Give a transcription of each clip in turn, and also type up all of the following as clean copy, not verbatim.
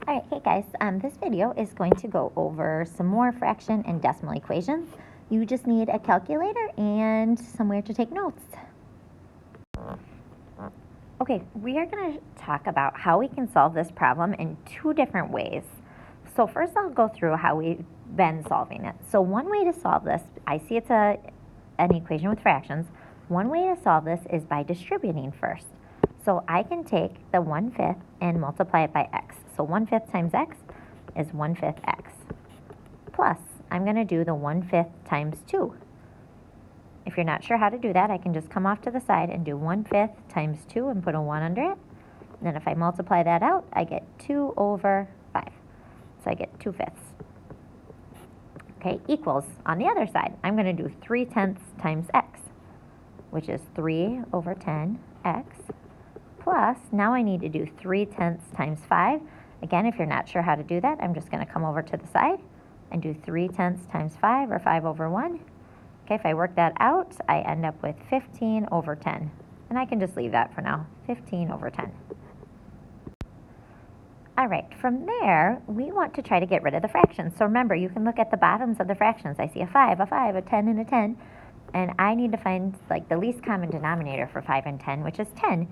Alright, hey guys, this video is going to go over some more fraction and decimal equations. You just need a calculator and somewhere to take notes. Okay, we are going to talk about how we can solve this problem in two different ways. So first I'll go through how we've been solving it. So one way to solve this, I see it's an equation with fractions. One way to solve this is by distributing first. So I can take the 1/5 and multiply it by x. So 1/5 times x is 1/5 x. Plus, I'm going to do the 1/5 times 2. If you're not sure how to do that, I can just come off to the side and do 1/5 times 2 and put a 1 under it. And then if I multiply that out, I get 2 over 5. So I get 2/5. Okay, equals, on the other side, I'm going to do 3/10 times x, which is 3 over 10 x. Plus, now I need to do 3/10 times 5. Again, if you're not sure how to do that, I'm just going to come over to the side and do 3/10 times 5, or 5 over 1. Okay, if I work that out, I end up with 15 over 10. And I can just leave that for now, 15 over 10. All right, from there, we want to try to get rid of the fractions. So remember, you can look at the bottoms of the fractions. I see a 5, a 10, and a 10. And I need to find like the least common denominator for 5 and 10, which is 10.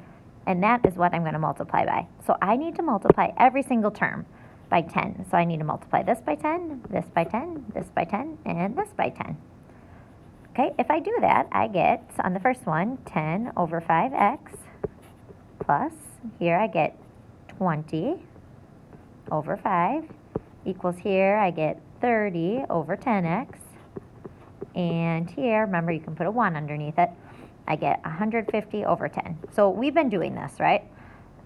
And that is what I'm going to multiply by. So I need to multiply every single term by 10. So I need to multiply this by 10, this by 10, this by 10, and this by 10. Okay, if I do that, I get, on the first one, 10 over 5x, plus, here I get 20 over 5, equals here I get 30 over 10x, and here, remember you can put a 1 underneath it, I get 150 over 10. So we've been doing this, right?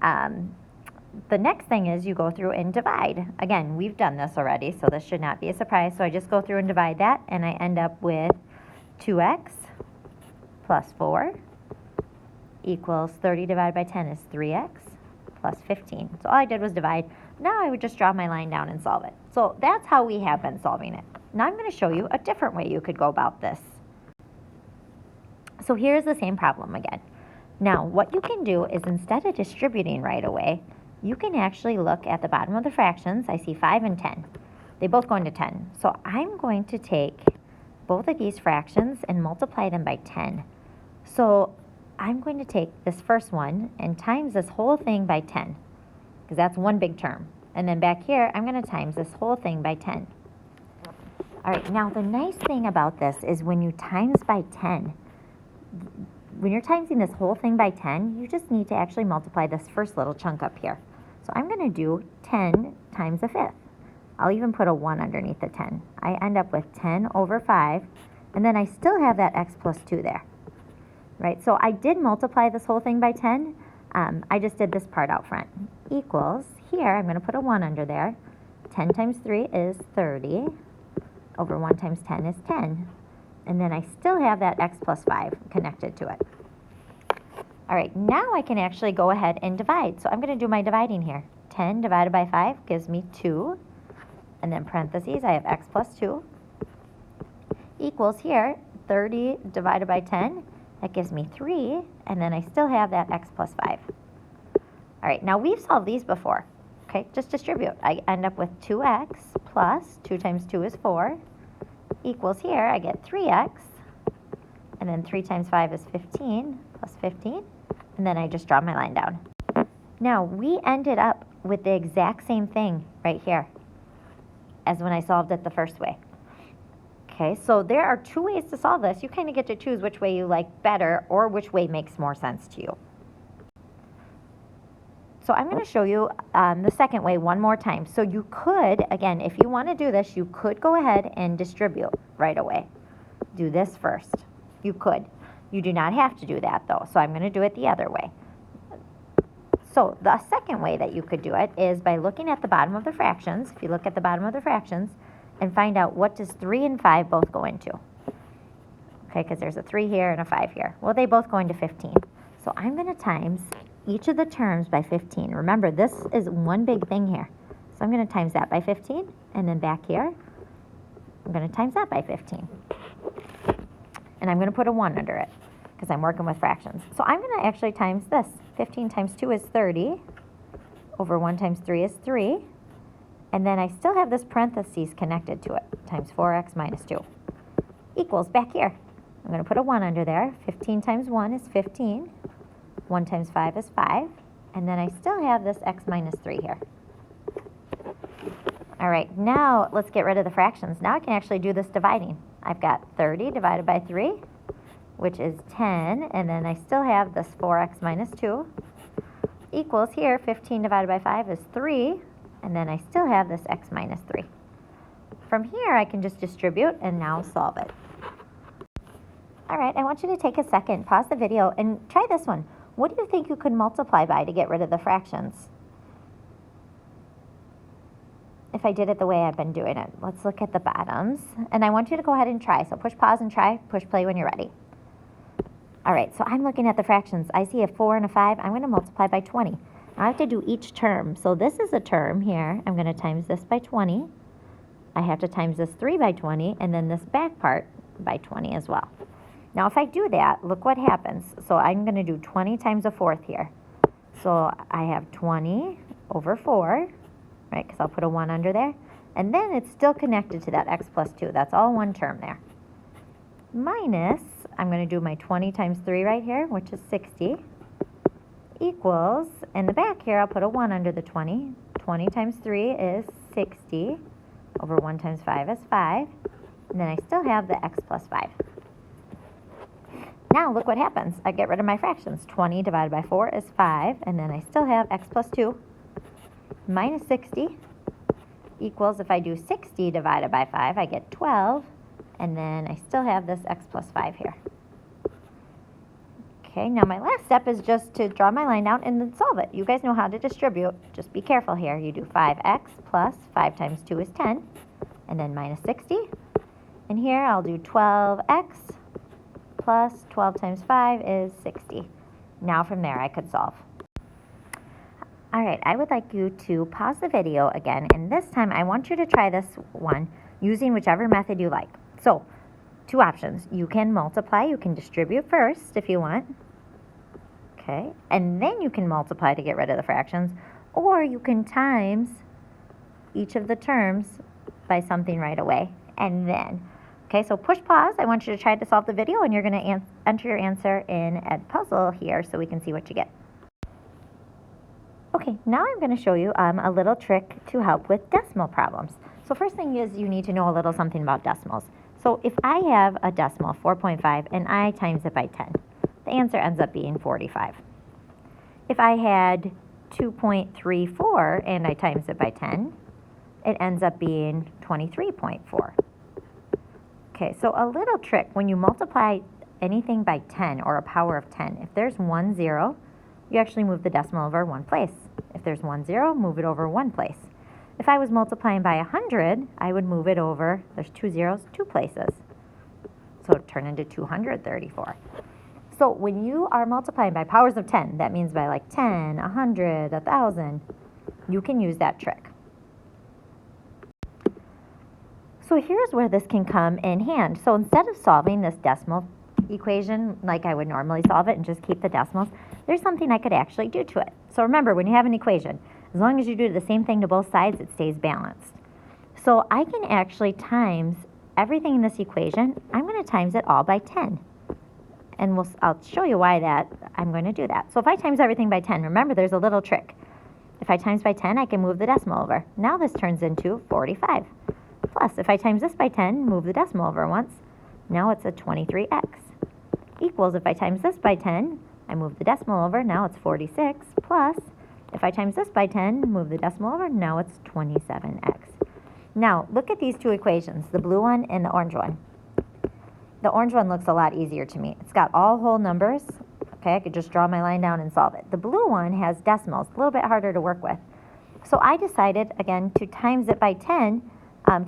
The next thing is you go through and divide. Again, we've done this already, so this should not be a surprise. So I just go through and divide that, and I end up with 2x plus 4 equals 30 divided by 10 is 3x plus 15. So all I did was divide. Now I would just draw my line down and solve it. So that's how we have been solving it. Now I'm going to show you a different way you could go about this. So here's the same problem again. Now what you can do is, instead of distributing right away, you can actually look at the bottom of the fractions. I see 5 and 10. They both go into 10. So I'm going to take both of these fractions and multiply them by 10. So I'm going to take this first one and times this whole thing by 10, because that's one big term. And then back here, I'm going to times this whole thing by 10. All right, now the nice thing about this is when you times by 10, when you're timesing this whole thing by 10, you just need to actually multiply this first little chunk up here. So I'm going to do 10 times a fifth. I'll even put a 1 underneath the 10. I end up with 10 over 5, and then I still have that x plus 2 there. Right, so I did multiply this whole thing by 10. I just did this part out front. Equals, here I'm going to put a 1 under there. 10 times 3 is 30. Over 1 times 10 is 10. And then I still have that x plus 5 connected to it. All right, now I can actually go ahead and divide. So I'm going to do my dividing here. 10 divided by 5 gives me 2. And then parentheses, I have x plus 2. Equals here, 30 divided by 10. That gives me 3. And then I still have that x plus 5. All right, now we've solved these before. Okay, just distribute. I end up with 2x plus 2 times 2 is 4. Equals here, I get 3x, and then 3 times 5 is 15, plus 15, and then I just draw my line down. Now, we ended up with the exact same thing right here as when I solved it the first way. Okay, so there are two ways to solve this. You kind of get to choose which way you like better or which way makes more sense to you. So I'm going to show you the second way one more time. So you could, again, if you want to do this, you could go ahead and distribute right away. Do this first. You could. You do not have to do that, though. So I'm going to do it the other way. So the second way that you could do it is by looking at the bottom of the fractions. If you look at the bottom of the fractions and find out what does 3 and 5 both go into. Okay, because there's a 3 here and a 5 here. Well, they both go into 15. So I'm going to times each of the terms by 15. Remember, this is one big thing here. So I'm going to times that by 15, and then back here, I'm going to times that by 15. And I'm going to put a 1 under it, because I'm working with fractions. So I'm going to actually times this. 15 times 2 is 30, over 1 times 3 is 3, And then I still have this parentheses connected to it, times 4x minus 2, equals back here. I'm going to put a 1 under there. 15 times 1 is 15. 1 times 5 is 5. And then I still have this x minus 3 here. All right, now let's get rid of the fractions. Now I can actually do this dividing. I've got 30 divided by 3, which is 10. And then I still have this 4x minus 2 equals here, 15 divided by 5 is 3. And then I still have this x minus 3. From here, I can just distribute and now solve it. All right, I want you to take a second, pause the video, and try this one. What do you think you could multiply by to get rid of the fractions? If I did it the way I've been doing it. Let's look at the bottoms. And I want you to go ahead and try. So push pause and try. Push play when you're ready. All right, so I'm looking at the fractions. I see a 4 and a 5. I'm going to multiply by 20. I have to do each term. So this is a term here. I'm going to times this by 20. I have to times this 3 by 20, and then this back part by 20 as well. Now, if I do that, look what happens. So I'm going to do 20 times a fourth here. So I have 20 over 4, right, because I'll put a 1 under there. And then it's still connected to that x plus 2. That's all one term there. Minus, I'm going to do my 20 times 3 right here, which is 60. Equals, in the back here, I'll put a 1 under the 20. 20 times 3 is 60. Over 1 times 5 is 5. And then I still have the x plus 5. Now look what happens. I get rid of my fractions. 20 divided by 4 is 5. And then I still have x plus 2 minus 60 equals, if I do 60 divided by 5, I get 12. And then I still have this x plus 5 here. Okay, now my last step is just to draw my line down and then solve it. You guys know how to distribute. Just be careful here. You do 5x plus 5 times 2 is 10, and then minus 60. And here I'll do 12x plus 12 times 5 is 60. Now from there I could solve. All right, I would like you to pause the video again, and this time I want you to try this one using whichever method you like. So, two options. You can multiply, you can distribute first if you want. Okay, and then you can multiply to get rid of the fractions, or you can times each of the terms by something right away, and then. Okay, so push pause. I want you to try to solve the video, and you're going to enter your answer in Edpuzzle here so we can see what you get. Okay, now I'm going to show you a little trick to help with decimal problems. So first thing is you need to know a little something about decimals. So if I have a decimal, 4.5, and I times it by 10, the answer ends up being 45. If I had 2.34 and I times it by 10, it ends up being 23.4. Okay, so a little trick, when you multiply anything by 10 or a power of 10, if there's 1 0, you actually move the decimal over one place. If there's 1 0, move it over one place. If I was multiplying by 100, I would move it over, there's 2 zeros, two places. So it would turn into 234. So when you are multiplying by powers of 10, that means by like 10, 100, 1,000, you can use that trick. So here's where this can come in hand. So instead of solving this decimal equation like I would normally solve it and just keep the decimals, there's something I could actually do to it. So remember, when you have an equation, as long as you do the same thing to both sides, it stays balanced. So I can actually times everything in this equation. I'm going to times it all by 10. And I'll show you why I'm going to do that. So if I times everything by 10, remember there's a little trick. If I times by 10, I can move the decimal over. Now this turns into 45. Plus, if I times this by 10, move the decimal over once. Now it's a 23x. Equals, if I times this by 10, I move the decimal over. Now it's 46. Plus, if I times this by 10, move the decimal over, now it's 27x. Now, look at these two equations, the blue one and the orange one. The orange one looks a lot easier to me. It's got all whole numbers. Okay, I could just draw my line down and solve it. The blue one has decimals, a little bit harder to work with. So I decided, again, to times it by 10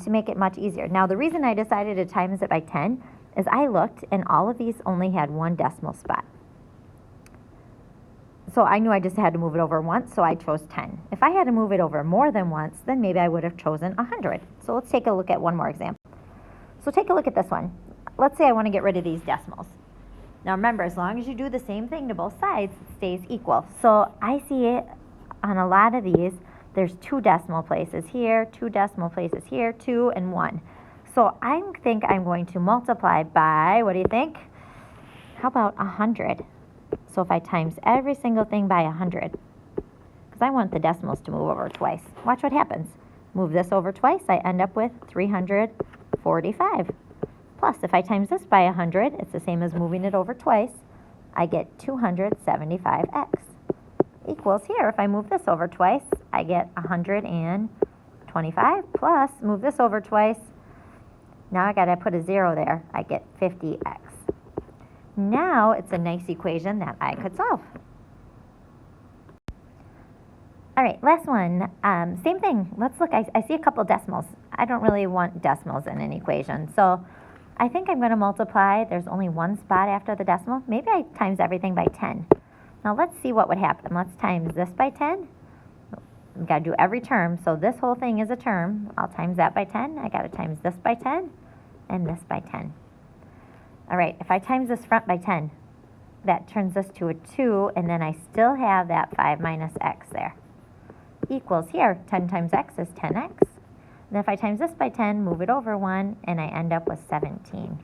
to make it much easier. Now, the reason I decided to times it by 10 is I looked, and all of these only had one decimal spot. So I knew I just had to move it over once, so I chose 10. If I had to move it over more than once, then maybe I would have chosen 100. So let's take a look at one more example. So take a look at this one. Let's say I want to get rid of these decimals. Now remember, as long as you do the same thing to both sides, it stays equal. So I see it on a lot of these, There's 2 decimal places here, 2 decimal places here, 2 and 1. So I think I'm going to multiply by, what do you think? How about 100? So if I times every single thing by 100, because I want the decimals to move over twice. Watch what happens. Move this over twice, I end up with 345. Plus, if I times this by 100, it's the same as moving it over twice, I get 275x. Equals here, if I move this over twice, I get 125 plus, move this over twice, now I gotta put a 0 there, I get 50x. Now it's a nice equation that I could solve. All right, last one, same thing. Let's look, I see a couple decimals. I don't really want decimals in an equation, so I think I'm gonna multiply. There's only one spot after the decimal. Maybe I times everything by 10. Now let's see what would happen. Let's times this by 10. We've got to do every term, so this whole thing is a term. I'll times that by 10. I got to times this by 10 and this by 10. All right, if I times this front by 10, that turns this to a 2, and then I still have that 5 minus x there. Equals here, 10 times x is 10x. Then if I times this by 10, move it over 1, and I end up with 17.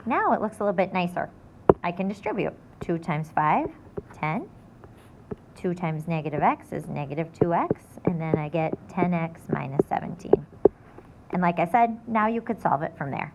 Now it looks a little bit nicer. I can distribute. 2 times 5, 10. 2 times negative x is negative 2x, and then I get 10x minus 17. And like I said, now you could solve it from there.